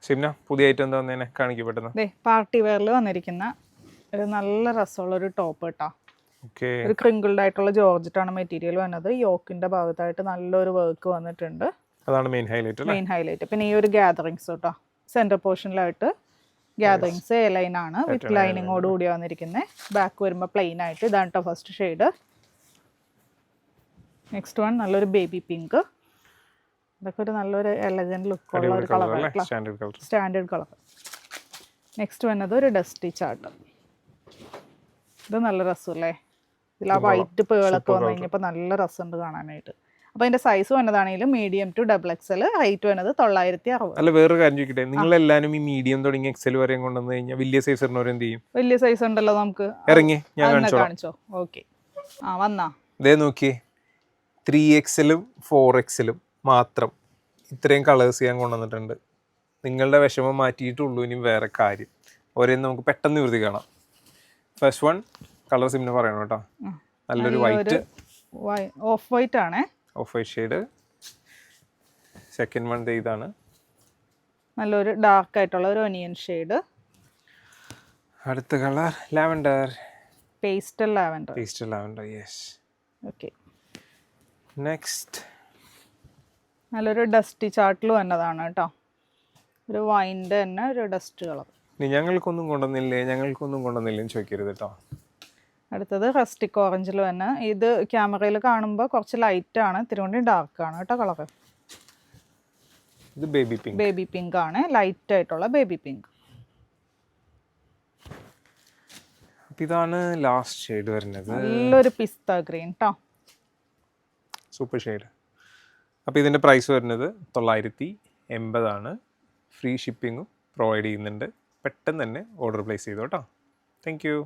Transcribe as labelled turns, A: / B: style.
A: സിംന പുതിയ ഐറ്റം എന്താ വന്നേനെ കാണിക്കൂ പെട്ടെന്ന്.
B: പാർട്ടി വെയറിൽ വന്നിരിക്കുന്ന ഒരു നല്ല രസമുള്ള ഒരു ടോപ്പ് കേട്ടോ.
A: ഓക്കെ.
B: ഒരു ക്രിങ്കിൾഡ് ആയിട്ടുള്ള ജോർജറ്റാണ് മെറ്റീരിയൽ വന്നത്. യോക്കിന്റെ ഭാഗത്തായിട്ട് നല്ലൊരു വർക്ക് വന്നിട്ടുണ്ട്.
A: അതാണ് മെയിൻ ഹൈലൈറ്റ് അല്ലേ?
B: Main highlight. പിന്നെ ഈ ഒരു ഗ്യാതറിങ്സ് കേട്ടോ, സെന്റർ പോർഷനിലായിട്ട് ഗ്യാതറിങ്സ് എ ലൈൻ ആണ് വിത്ത് ലൈനിങ്ങോട് കൂടി വന്നിരിക്കുന്നത്. ബാക്ക് വരുമ്പോൾ പ്ലെയിൻ ആയിട്ട്. ഇതാണ് കേട്ടോ ഫസ്റ്റ് ഷെയ്ഡ്. നെക്സ്റ്റ് വൺ നല്ലൊരു ബേബി പിങ്ക്. ഇതൊക്കെ ഒരു നല്ലൊരു എലഗന്റ് ലുക്കുള്ള ഒരു കളർ, സ്റ്റാൻഡേർഡ് കളർ. നെക്സ്റ്റ് വന്നത് ഒരു ഡസ്റ്റി ചാർട്ട്. ഇത് നല്ല രസമല്ലേ? ഇതിൽ ആ വൈറ്റ് പേളൊക്കെ വന്നു കഴിഞ്ഞപ്പോൾ നല്ല രസമുണ്ട് കാണാനായിട്ട്. അപ്പോൾ അതിന്റെ സൈസ് വന്നതാണെങ്കിലും മീഡിയം ടു XXL. റേറ്റ് വന്നത് 960.
A: അല്ല വേറൊരു കാര്യം ചോദിക്കട്ടെ, നിങ്ങൾ എല്ലാവരും ഈ മീഡിയം തുടങ്ങി XL വരെയും കൊണ്ടുവന്നു കഴിഞ്ഞാൽ വലിയ സൈസ് എന്ത് ചെയ്യും?
B: വലിയ സൈസ് ഉണ്ടല്ലോ നമുക്ക്.
A: ഇറങ്ങി ഞാൻ
B: കാണിച്ചോ. ഓക്കെ, വന്നാ
A: ഇതേ നോക്കിയേ, 3XL 4XL മാത്രം ഇത്രയും കളേഴ്സ് ഞാൻ കൊണ്ടുവന്നിട്ടുണ്ട്. നിങ്ങളുടെ വിഷമം മാറ്റിയിട്ടുള്ളൂ. ഇനി വേറെ കാര്യം ഒരേ നമുക്ക് പെട്ടെന്ന് വൃത്തി കാണാം. ഫസ്റ്റ് വൺ കളർ സിമ്മിന് പറയണം കേട്ടോ. നല്ലൊരു വൈറ്റ്,
B: ഓഫ് വൈറ്റ് ആണ്,
A: of white shade. Second one ഇതാണ്
B: നല്ലൊരു ഡാർക്ക് ആയിട്ടുള്ള ഒരു ഒനിയൻ ഷെയ്ഡ്.
A: അടുത്ത colour lavender,
B: pastel lavender.
A: Pastel lavender, yes.
B: Okay.
A: Next
B: നല്ലൊരു ഡസ്റ്റി ചാർട്ടിൽ വന്നതാണ് കേട്ടോ. ഒരു വൈൻ്റെ തന്നെ ഒരു ഡസ്റ്റ് കളർ.
A: ഞങ്ങൾക്കൊന്നും കൊണ്ടുവന്നില്ലേന്ന് ചോദിക്കരുത് കേട്ടോ.
B: അടുത്തത് റസ്റ്റിക് ഓറഞ്ചിൽ തന്നെ. ഇത് ക്യാമറയിൽ കാണുമ്പോൾ കുറച്ച് ലൈറ്റ് ആണ്, തിരുവണ്ടി ഡാർക്ക് ആണ് കേട്ടോ കളർ.
A: ഇത് ബേബി
B: പിങ്ക് ആണ്, ലൈറ്റ് ആയിട്ടുള്ള ബേബി പിങ്ക്.
A: ഇതാണ് ലാസ്റ്റ് ഷെയ്ഡ് വരുന്നത്,
B: നല്ലൊരു പിസ്ത ഗ്രീൻ കേട്ടോ,
A: സൂപ്പർ ഷെയ്ഡ്. അപ്പോൾ ഇതിൻ്റെ പ്രൈസ് വരുന്നത് 980 ഫ്രീ ഷിപ്പിങ്ങും പ്രൊവൈഡ് ചെയ്യുന്നുണ്ട്. പെട്ടെന്ന് തന്നെ ഓർഡർ പ്ലേസ് ചെയ്തോ കേട്ടോ. Thank you.